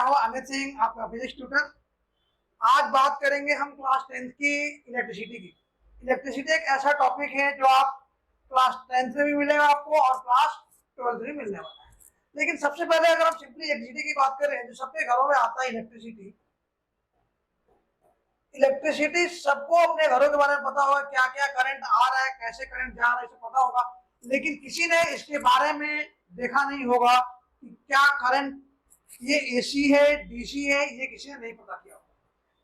हो अमित सिंह, आपका physics tutor. आज बात करेंगे हम क्लास 10th की इलेक्ट्रिसिटी की। इलेक्ट्रिसिटी एक ऐसा टॉपिक है जो आप क्लास 10th में भी मिलेगा आपको और क्लास 12th में मिलने वाला है। लेकिन सबसे पहले अगर हम सिंपली इलेक्ट्रिसिटी की बात करें, जो सबके घरों में आता है इलेक्ट्रिसिटी, इलेक्ट्रिसिटी सबको अपने घरों के बारे में पता होगा, क्या क्या करंट आ रहा है, कैसे करंट जा रहा है, इसे पता होगा। लेकिन किसी ने इसके बारे में देखा नहीं होगा कि क्या करंट, ये एसी है, डीसी है, ये किसी ने नहीं पता किया होगा।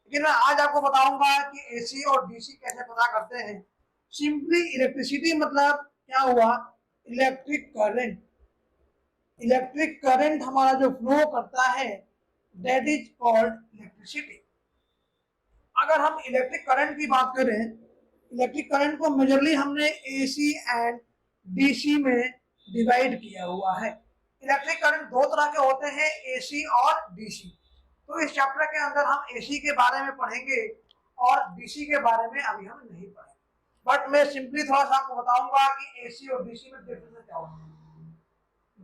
लेकिन मैं आज आपको बताऊंगा कि एसी और डीसी कैसे पता करते हैं। सिंपली इलेक्ट्रिसिटी मतलब क्या हुआ, इलेक्ट्रिक करंट। इलेक्ट्रिक करंट हमारा जो फ्लो करता है, दैट इज कॉल्ड इलेक्ट्रिसिटी। अगर हम इलेक्ट्रिक करंट की बात करें, इलेक्ट्रिक करंट को मेजरली हमने एसी एंड डीसी में डिवाइड किया हुआ है। इलेक्ट्रिक करंट दो तरह के होते हैं, एसी और डीसी। तो इस चैप्टर के अंदर हम एसी के बारे में पढ़ेंगे और डीसी के बारे में अभी हम नहीं पढ़ेंगे। बट मैं सिंपली थोड़ा सा आपको बताऊंगा कि एसी और डीसी में डिफरेंस क्या होता है।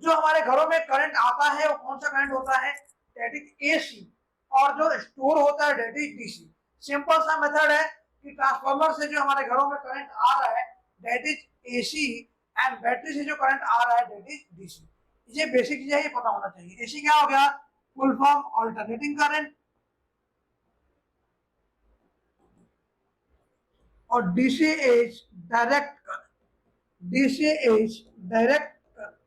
जो हमारे घरों में करंट आता है वो कौन सा करंट होता है, दैट इज एसी। और जो स्टोर होता है दैट इज डीसी। सिंपल सा मेथड है कि ट्रांसफार्मर से जो हमारे घरों में करंट आ रहा है that is AC and battery से जो करंट आ रहा है दैट इज डीसी। ये बेसिक चीजें ये पता होना चाहिए। एसी क्या हो गया, फुल फॉर्म अल्टरनेटिंग करंट, और DC is direct current. DC is direct current.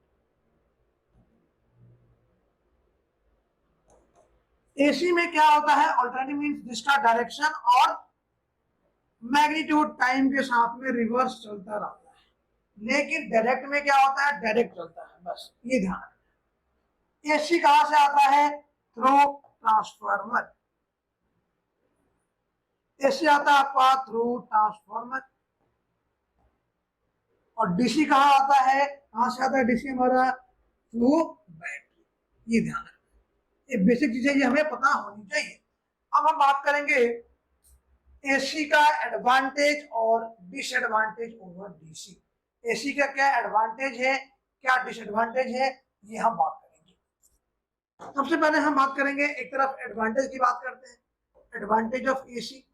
AC में क्या होता है, अल्टरनेटिव मींस जिसका डायरेक्शन और मैग्नीट्यूड टाइम के साथ में रिवर्स चलता रहता है। लेकिन डायरेक्ट में क्या होता है, डायरेक्ट चलता है, बस ये ध्यान रखना। एसी कहां से आता है, थ्रू ट्रांसफार्मर। एसी आता है आपका थ्रू ट्रांसफार्मर। और डीसी कहां आता है, कहां से आता है डीसी हमारा, थ्रू बैटरी। ये ध्यान रखना, ये बेसिक चीजें ये हमें पता होनी चाहिए। अब हम बात करेंगे एसी का एडवांटेज और डिसएडवांटेज ओवर डीसी। एसी का क्या एडवांटेज है, क्या डिसएडवांटेज है, ये हम बात करेंगे। सबसे पहले हम बात करेंगे, एक तरफ एडवांटेज की बात करते हैं, advantage of AC.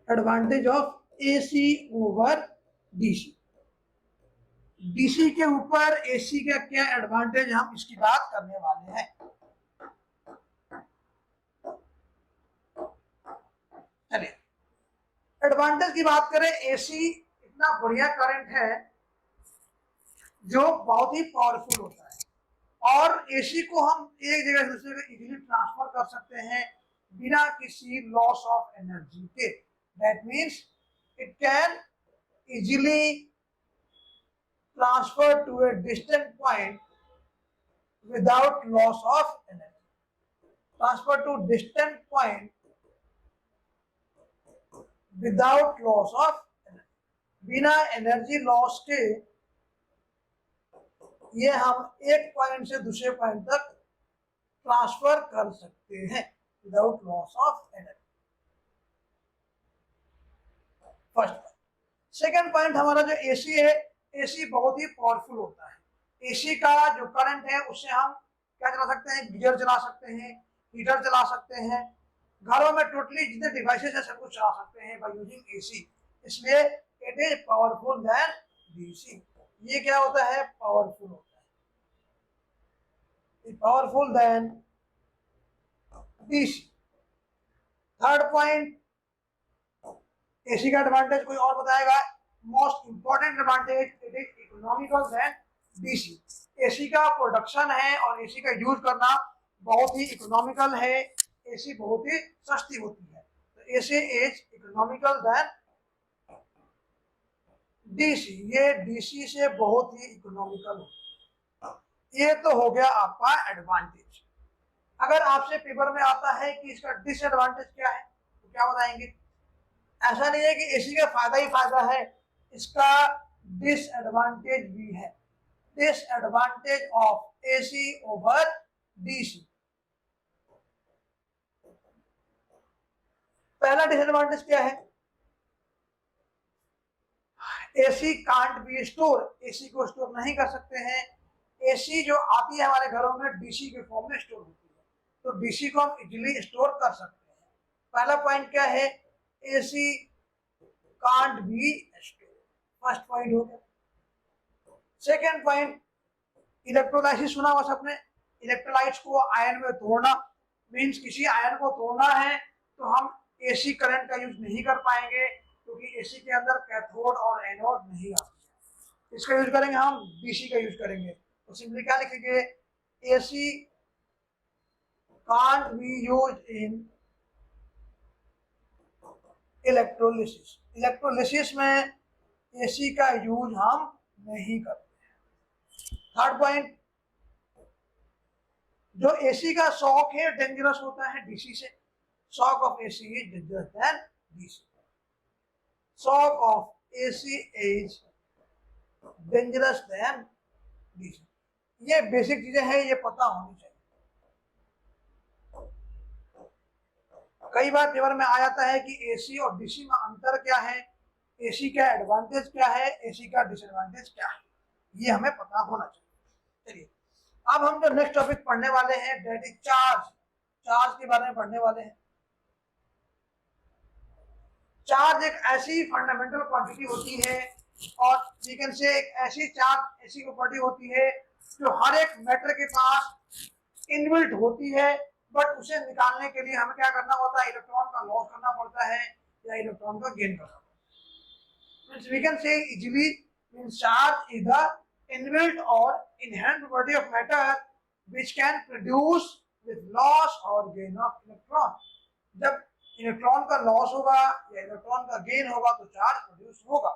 Advantage of AC over DC. DC के ऊपर एसी का क्या एडवांटेज, हम इसकी बात करने वाले हैं। चलिए एडवांटेज की बात करें, एसी इतना बढ़िया करंट है जो बहुत ही पावरफुल होता है और एसी को हम एक जगह से दूसरी जगह इजीली ट्रांसफर कर सकते हैं बिना किसी लॉस ऑफ एनर्जी के। That means it can easily transfer to a distant point without loss of energy. Transfer to distant point without loss of energy, बिना एनर्जी लॉस के ये हम एक पॉइंट से दूसरे पॉइंट तक ट्रांसफर कर सकते हैं without loss of energy. First point. Second point, हमारा जो एसी है, एसी बहुत ही पावरफुल होता है। एसी का जो करंट है उससे हम क्या चला सकते हैं, गीजर चला सकते हैं, हीटर चला सकते हैं, घरों में टोटली जितने डिवाइसेस है सब कुछ चला सकते हैं बाय यूजिंग एसी। इसलिए it is powerful than DC. ये क्या होता है, पावरफुल होता है, powerful than DC. Third point, AC का एडवांटेज कोई और बताएगा, most important advantage, it is economical then DC. AC का प्रोडक्शन है और एसी का यूज करना बहुत ही इकोनॉमिकल है, एसी बहुत ही सस्ती होती है, तो AC is economical then DC. ये डीसी से बहुत ही इकोनॉमिकल होता है। ये तो हो गया आपका एडवांटेज। अगर आपसे पेपर में आता है कि इसका डिसएडवांटेज क्या है तो क्या बताएंगे। ऐसा नहीं है कि एसी का फायदा ही फायदा है, इसका डिसएडवांटेज भी है। Disadvantage of AC over DC. पहला डिसएडवांटेज क्या है, AC can't be store. AC को स्टोर नहीं कर सकते हैं, एसी जो आती है हमारे घरों में डीसी के फॉर्म में स्टोर होती है, तो डीसी को हम इजीली स्टोर कर सकते हैं। पहला पॉइंट क्या है, AC can't be store, first point हो गया। सेकेंड पॉइंट, इलेक्ट्रोलाइसिस सुना हुआ सबने, इलेक्ट्रोलाइट्स को आयन में तोड़ना, मींस किसी आयन को तोड़ना है तो हम एसी करंट का यूज नहीं कर पाएंगे, क्योंकि एसी के अंदर कैथोड और एनोड नहीं आते। इसका यूज करेंगे हम डीसी का यूज करेंगे, तो सिंपली क्या लिखेंगे, AC can't be use in electrolysis, electrolysis में एसी का यूज हम नहीं करते। थर्ड पॉइंट, जो एसी का शॉक है डेंजरस होता है डीसी से, shock of AC is dangerous than DC, shock of AC is dangerous than DC. ये बेसिक चीजें हैं, ये पता होनी चाहिए। कई बार पेपर में आ जाता है कि एसी और डीसी में अंतर क्या है, एसी का एडवांटेज क्या है, एसी का डिसएडवांटेज क्या है, ये हमें पता होना चाहिए। चलिए अब हम जो नेक्स्ट टॉपिक पढ़ने वाले हैं दैट इज चार्ज, चार्ज के बारे में पढ़ने वाले हैं। चार्ज एक ऐसी फंडामेंटल क्वांटिटी होती है, और वी कैन से एक ऐसी चार्ज, ऐसी प्रॉपर्टी होती है जो हर एक मैटर के पास इनबिल्ट होती है, बट उसे निकालने के लिए हमें क्या करना होता है, इलेक्ट्रॉन का लॉस करना पड़ता है या इलेक्ट्रॉन का गेन करना पड़ता है। We can say easily means charge is the inbuilt और inherent property of matter which can produce with loss और गेन ऑफ इलेक्ट्रॉन। जब इलेक्ट्रॉन का लॉस होगा या इलेक्ट्रॉन का गेन होगा तो चार्ज प्रोड्यूस होगा।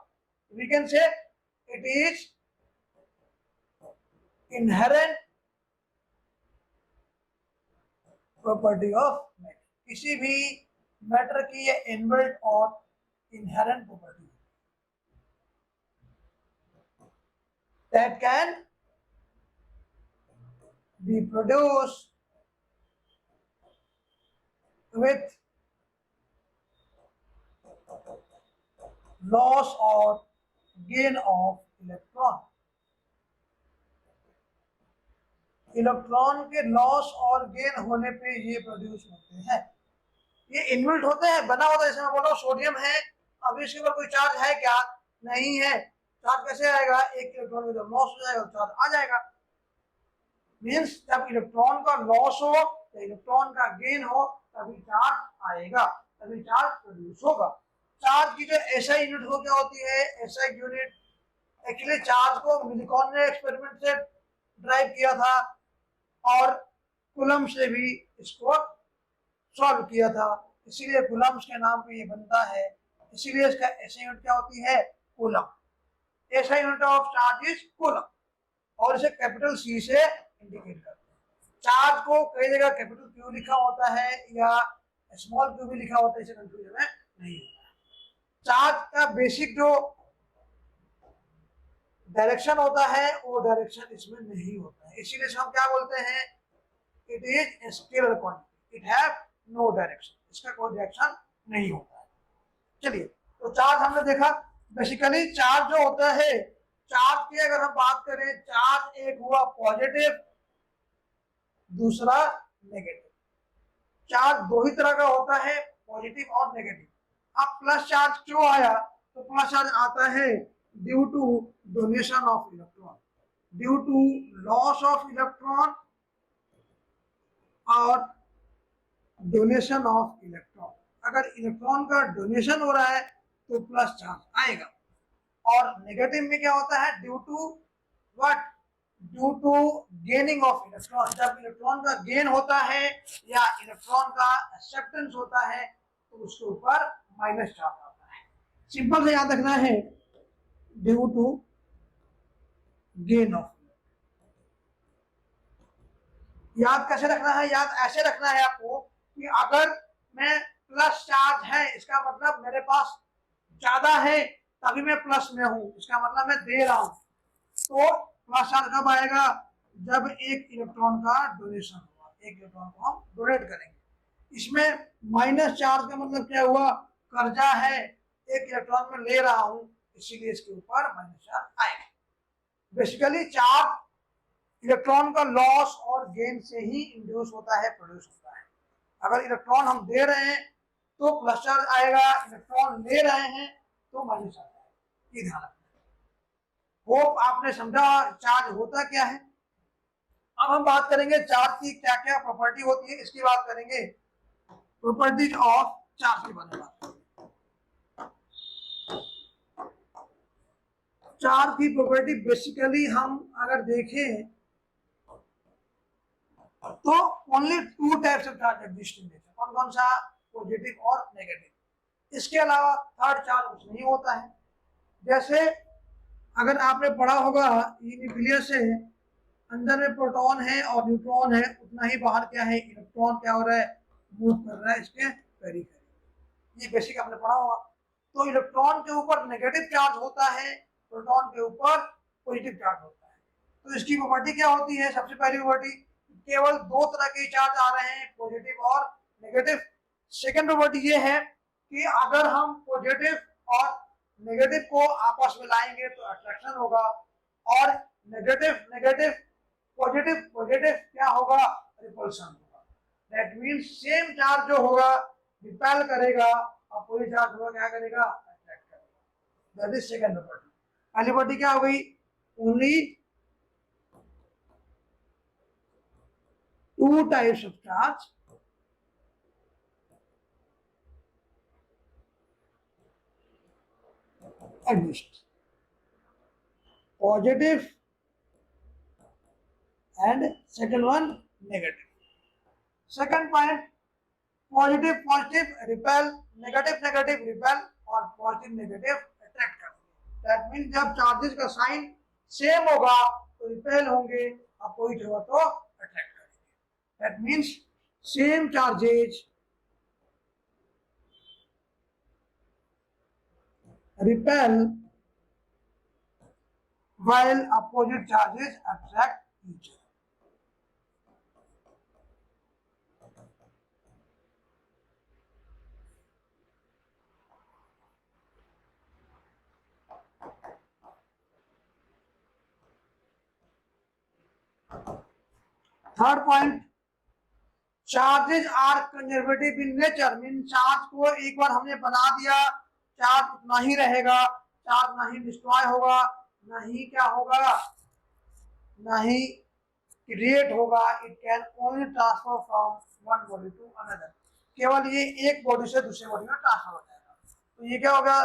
We can say it is inherent property of matter, किसी भी मैटर की ये इनबिल्ट और inherent property that can be produced with loss or gain of electron। Electron के लॉस और गेन होने पे ये प्रोड्यूस होते हैं। ये इनबिल्ट होते हैं, बना होता है, जैसे मैं बोल रहा हूँ सोडियम है, अभी इसके ऊपर कोई चार्ज है क्या, नहीं है, चार्ज कैसे आएगा, एक इलेक्ट्रॉन जब लॉस हो जाएगा तो चार्ज आ जाएगा। मींस जब इलेक्ट्रॉन का लॉस हो या इलेक्ट्रॉन का गेन हो तभी चार्ज आएगा, तभी चार्ज प्रोड्यूस होगा। चार्ज की जो एसआई यूनिट हो क्या होती है, एसआई यूनिट, एक्चुअली चार्ज को मिलिकॉन ने एक्सपेरिमेंट से ड्राइव किया था और कूलम्ब से भी इसको सॉल्व किया था, इसीलिए कूलम्ब के नाम पे ये बनता है, इसीलिए इसका एसआई यूनिट क्या होती है, coulomb. SI unit of charge is coulomb, और इसे कैपिटल सी से इंडिकेट करते हैं। चार्ज को कई जगह कैपिटल क्यू लिखा होता है या स्मॉल क्यू भी लिखा होता है, इसे कंफ्यूजन नहीं होता है। चार्ज का बेसिक जो डायरेक्शन होता है वो डायरेक्शन इसमें नहीं होता है, इसीलिए हम क्या बोलते हैं, it is scalar quantity, it have no direction, इसका कोई डायरेक्शन नहीं होता है। चलिए तो चार्ज हमने देखा, बेसिकली चार्ज जो होता है, चार्ज की अगर हम बात करें, चार्ज एक हुआ पॉजिटिव, दूसरा नेगेटिव। चार्ज दो ही तरह का होता है, पॉजिटिव और नेगेटिव। अब प्लस चार्ज क्यों आया, तो प्लस चार्ज आता है due to donation of electron, due to loss of electron और डोनेशन ऑफ इलेक्ट्रॉन। अगर इलेक्ट्रॉन का डोनेशन हो रहा है तो प्लस चार्ज आएगा, और नेगेटिव में क्या होता है, due to what, due to gaining of electron. जब इलेक्ट्रॉन का गेन होता है या इलेक्ट्रॉन का एक्सेप्टेंस होता है तो उसके ऊपर माइनस चार्ज आता है। सिंपल से याद रखना है, ड्यू टू गेन ऑफ। याद कैसे रखना है, याद ऐसे रखना है आपको कि अगर मैं प्लस चार्ज है, इसका मतलब मेरे पास ज्यादा है तभी मैं प्लस में हूं, इसका मतलब मैं दे रहा हूं। तो प्लस चार्ज कब आएगा, जब एक इलेक्ट्रॉन का डोनेशन हुआ, एक इलेक्ट्रॉन को हम डोनेट करेंगे। इसमें माइनस चार्ज का मतलब क्या हुआ, कर्जा है, एक इलेक्ट्रॉन में ले रहा हूं, इसीलिए इसके ऊपर माइनस चार्ज आएगा। बेसिकली चार्ज इलेक्ट्रॉन का लॉस और गेन से ही इंड्यूस होता है, प्रोड्यूस होता है। अगर इलेक्ट्रॉन हम दे रहे हैं तो प्लस चार्ज आएगा, इलेक्ट्रॉन ले रहे हैं तो माइनस चार्ज आएगा। ये ध्यान रखना। होप आपने समझा चार्ज होता क्या है। अब हम बात करेंगे चार्ज की क्या क्या प्रॉपर्टी होती है, इसकी बात करेंगे। प्रॉपर्टीज ऑफ चार्ज के बारे में बात करेंगे। चार्ज की प्रॉपर्टी बेसिकली हम अगर देखें तो only two types of charge exist in nature. कौन कौन सा? पॉजिटिव और नेगेटिव। इसके अलावा थर्ड चार्ज कुछ नहीं होता है। जैसे अगर आपने पढ़ा होगा न्यूक्लियस से अंदर में प्रोटॉन है और न्यूट्रॉन है, उतना ही बाहर क्या है, इलेक्ट्रॉन क्या हो रहा है, मूव कर रहा है इसके पेरिफेरी। ये बेसिक आपने पढ़ा होगा। तो इलेक्ट्रॉन के ऊपर नेगेटिव चार्ज होता है, प्रोटॉन के ऊपर पॉजिटिव चार्ज होता है। तो इसकी प्रॉपर्टी क्या होती है? सबसे पहली प्रॉपर्टी, केवल दो तरह के चार्ज आ रहे हैं, पॉजिटिव और नेगेटिव। सेकेंड प्रॉपर्टी ये है कि अगर हम पॉजिटिव और नेगेटिव को आपस में लाएंगे तो अट्रैक्शन होगा, और नेगेटिव नेगेटिव पॉजिटिव पॉजिटिव क्या होगा? रिपल्शन होगा। दैट मींस सेम चार्ज जो होगा रिपेल करेगा और कोई चार्ज होगा क्या करेगा? अट्रैक्ट करेगा। That is second property. पहली प्रॉपर्टी क्या हो गई? Only two types of charge exist, positive and second one negative. Second point, positive positive repel, negative negative repel और positive negative attract करते हैं। That means जब चार्जेस का साइन सेम होगा तो रिपेल होंगे और पॉजिटिव होगा तो अट्रैक्ट करेंगे। That means same charges repel while opposite charges attract each other. Third point, charges are conservative in nature. Mean charge को एक बार हमने बना दिया, चार्ज उतना ही रहेगा, चार्ज ना ही डिस्ट्रॉय होगा, ना ही क्या होगा, ना ही क्रिएट होगा। It can only transfer from one body to another. केवल ये एक बॉडी से दूसरे बॉडी में ट्रांसफर हो जाएगा। तो ये क्या होगा?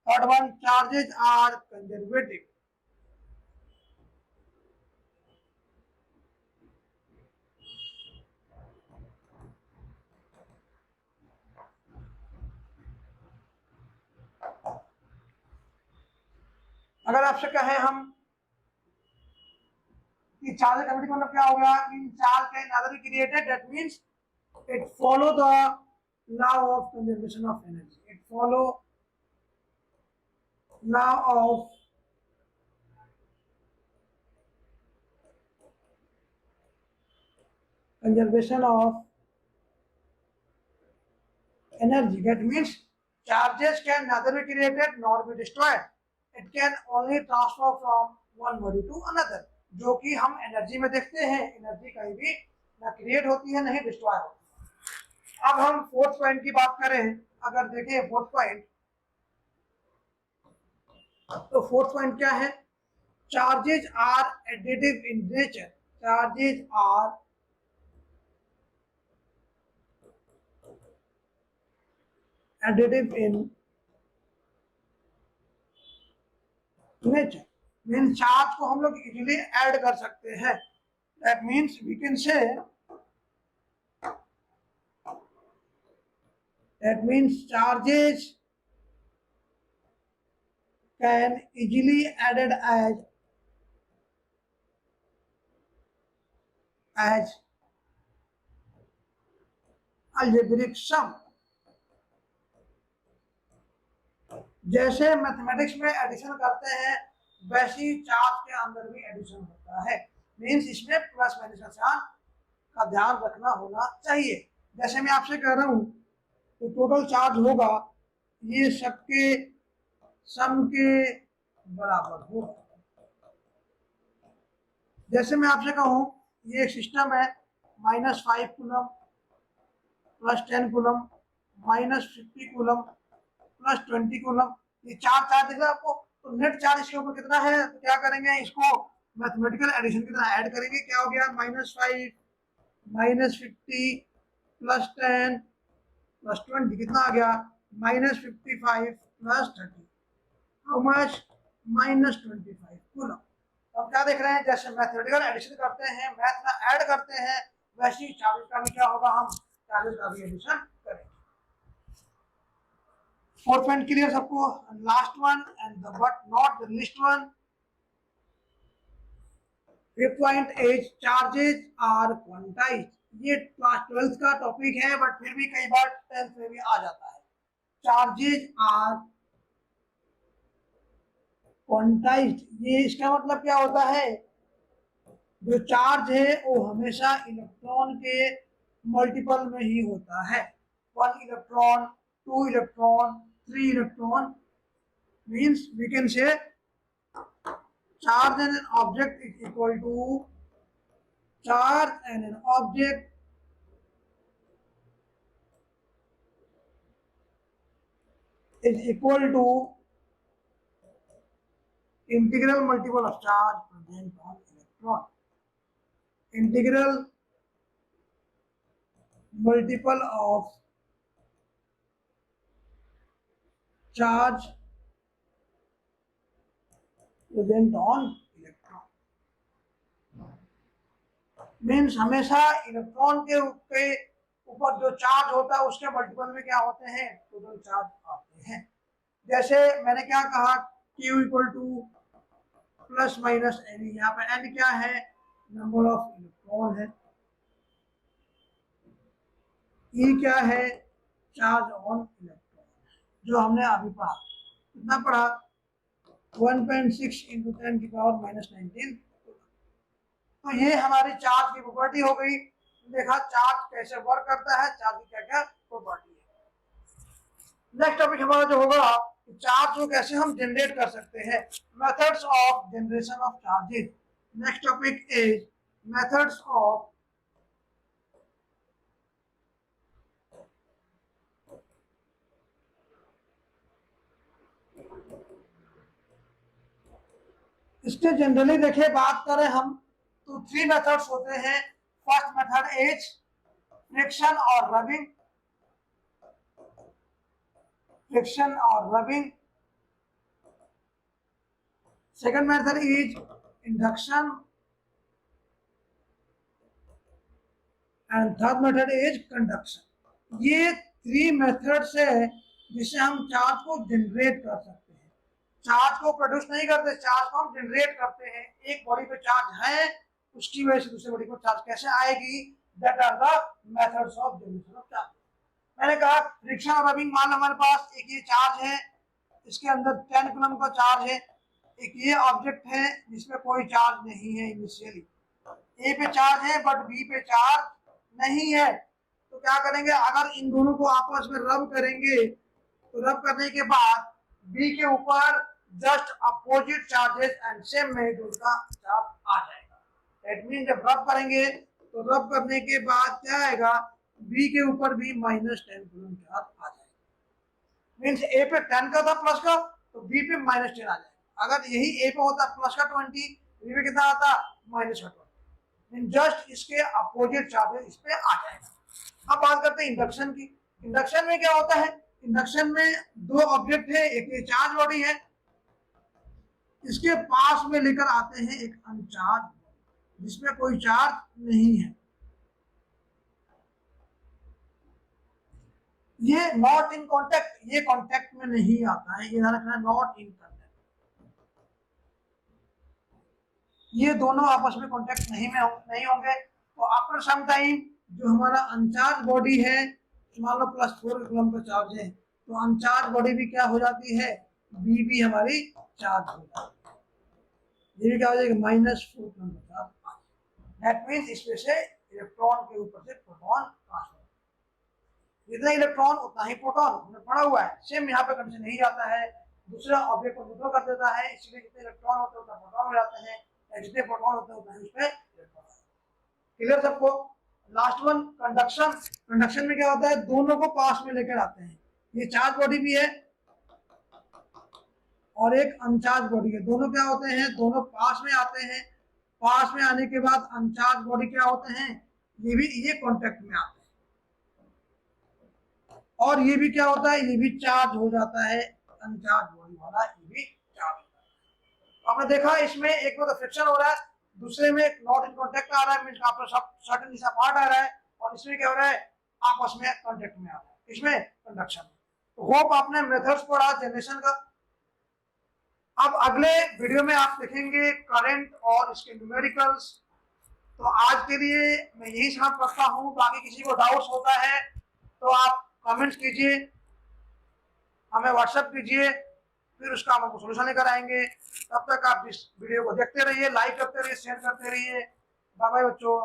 Third one, charges are conservative. अगर आपसे कहें हम कि चार्ज कंजर्वेटिव मतलब क्या होगा? Mean charge can not be created, that means it follow the law of conservation of energy. It follow law of conservation of energy. That means charges can neither be created nor be destroyed. It can only transfer from one body to another. जो कि हम energy में देखते हैं, energy कहीं भी ना create होती है ना ही डिस्ट्रॉय होती है। अब हम फोर्थ पॉइंट की बात करें, अगर देखें फोर्थ पॉइंट, तो फोर्थ पॉइंट क्या है? Charges are additive in nature. चार्जेज आर additive in nature. Mean charge को हम लोग इजीली ऐड कर सकते हैं। That means we can say, that means charges can easily added as algebraic sum। जैसे मैथमेटिक्स में एडिशन करते हैं वैसी चार्ज के अंदर भी एडिशन होता है। मीन्स इसमें प्लस माइनस का साइन का ध्यान रखना होना चाहिए। जैसे मैं आपसे कह रहा हूं तो टोटल चार्ज होगा ये सबके सम के बराबर होगा। जैसे मैं आपसे कहूँ ये एक सिस्टम है, -5 कूलम +10 कूलम -50 कूलम +20 कूलम, ये चार चार्ज दिख रहा है आपको। तो नेट चार्ज इसके ऊपर कितना है, तो क्या करेंगे, इसको मैथमेटिकल एडिशन की तरह ऐड करेंगे। क्या हो गया, -5 -50 +10 +20 कितना आ गया, -55 +30, हाउ मच, -25 कूलम। अब क्या देख रहे हैं, जैसे मैथमेटिकल एडिशन करते हैं, मैथ में ऐड करते हैं, वैसे ही चार्जेस का भी क्या होगा, हम चार्जेस का भी एडिशन करेंगे। 4 पॉइंट क्लियर सबको। Last one and but not the least one, 5th point is charges are quantized. ये क्लास 12th का टॉपिक है, बट फिर भी कई बार 10th में भी आ जाता है। चार्जेस आर क्वांटाइज्ड, ये इसका मतलब क्या होता है, जो चार्ज है वो हमेशा इलेक्ट्रॉन के मल्टीपल में ही होता है। 1 electron, 2 electron, 3 electron, means we can say charge in an object is equal to charge in an object is equal to integral multiple of charge present on electron. Integral multiple of charge present on electron means हमेशा electron के ऊपर जो charge होता है उसके multiple में क्या होते हैं, टोटल चार्ज आते हैं। जैसे मैंने क्या कहा, Q equal to plus minus N, यहाँ पे एन क्या है, नंबर ऑफ इलेक्ट्रॉन है, ई क्या है, चार्ज ऑन इलेक्ट्रॉन, जो हमने अभी पढ़ा। कितना पढ़ा, 1.6 × 10⁻⁻19। तो ये हमारी चार्ज की प्रॉपर्टी हो गई। देखा चार्ज कैसे वर्क करता है, चार्ज की क्या क्या प्रॉपर्टी है। नेक्स्ट टॉपिक हमारा जो होगा, चार्ज को कैसे हम जनरेट कर सकते हैं, methods of generation of charges. Next topic is methods of इसके जनरली देखिए बात करें हम तो 3 मेथड्स होते हैं। फर्स्ट मेथड इज फ्रिक्शन और रबिंग, फ्रिक्शन और rubbing. Second method is induction and third method is conduction. ये 3 मेथड्स है जिससे हम चार्ज को जनरेट कर सकते हैं। चार्ज को प्रोड्यूस नहीं करते, चार्ज को हम जनरेट करते हैं। एक बॉडी पे चार्ज है, उसकी वजह से दूसरे बॉडी पर चार्ज कैसे आएगी, that are the methods of generation of charge. मैंने कहा फ्रिक्शन और रबिंग, मान लो हमारे पास एक ये चार्ज है, इसके अंदर 10 कूलम का चार्ज है, एक ये ऑब्जेक्ट है जिसमें कोई चार्ज नहीं है इनिशियली, ए पे चार्ज है बट बी पे चार्ज नहीं है। तो क्या करेंगे, अगर इन दोनों को आपस में रब करेंगे, तो रब करने के बाद बी के ऊपर just opposite charges and same magnitude का चार्ज आ जाएगा। दैट मीन जब रब करेंगे तो रब करने के बाद क्या आएगा, बी के ऊपर भी -10 कूलम चार्ज आ जाएगा। मीन्स ए पे 10 का था प्लस का, तो बी पे -10 आ जाएगा। अगर यही ए पे होता प्लस का 20, बी पे कितना आता, -20। जस्ट इसके अपोजिट चार्जेस इस पे आ जाएगा। अब बात करते हैं इंडक्शन की। इंडक्शन में क्या होता है, इंडक्शन में 2 ऑब्जेक्ट है, एक ये चार्ज बॉडी है, इसके पास में लेकर आते हैं एक अनचार्ज जिसमें कोई चार्ज नहीं है। ये नॉट इन कॉन्टेक्ट, ये कॉन्टेक्ट में नहीं आता है, ये ध्यान रखना, नॉट इन कॉन्टेक्ट। ये दोनों आपस में कॉन्टेक्ट नहीं होंगे। तो आफ्टर सम टाइम जो हमारा अनचार्ज बॉडी है, मान लो +4 कूलम का चार्ज है, तो अनचार्ज बॉडी भी क्या हो जाती है, बी भी हमारी चार्ज हो जाती है। ये भी क्या हो जाएगा, -4 कूलम का चार्ज। दैट मींस इसमें से इलेक्ट्रॉन के ऊपर से प्रोटॉन ट्रांसफर, जितना इलेक्ट्रॉन उतना ही प्रोटॉन, हमने पढ़ा हुआ है। सेम यहाँ पे कंडीशन नहीं जाता है, दूसरा ऑब्जेक्ट को न्यूट्रल कर देता है, इसलिए जितने इलेक्ट्रॉन होते हैं उतना प्रोटॉन हो जाते हैं। जितने प्रोटॉन होते हैं उतना ही उसमें इलेक्ट्रॉन। क्लियर सबको? Last one conduction. कंडक्शन में क्या होता है, दोनों को पास में लेकर आते हैं। ये चार्ज बॉडी भी है और एक अनचार्ज बॉडी है, दोनों क्या होते हैं, दोनों पास में आते हैं। पास में आने के बाद अनचार्ज बॉडी क्या होते हैं, ये भी ये कांटेक्ट में आते हैं और ये भी क्या होता है, ये भी चार्ज हो जाता है, अनचार्ज बॉडी वाला ये भी चार्ज होता है। आपने देखा इसमें एक में तो फ्रिक्शन हो रहा है, दूसरे में नॉट इन कांटेक्ट आ रहा है, मींस आपका सर्टेन सा पार्ट आ रहा है, और इसमें क्या हो रहा है, आपस में कांटेक्ट में आ रहा है, इसमें कंडक्शन। तो होप आपने मेथड्स पढ़ा जनरेशन का। अब अगले वीडियो में आप देखेंगे करंट और इसके न्यूमेरिकल्स। तो आज के लिए मैं यही समाप्त करता हूँ, बाकी किसी को डाउट्स होता है तो आप कमेंट्स कीजिए, हमें व्हाट्सएप कीजिए, फिर उसका हम आपको सोल्यूशन लेकर आएंगे। तब तक आप इस वीडियो को देखते रहिए, लाइक करते रहिए, शेयर करते रहिए। बाय बाय बच्चों।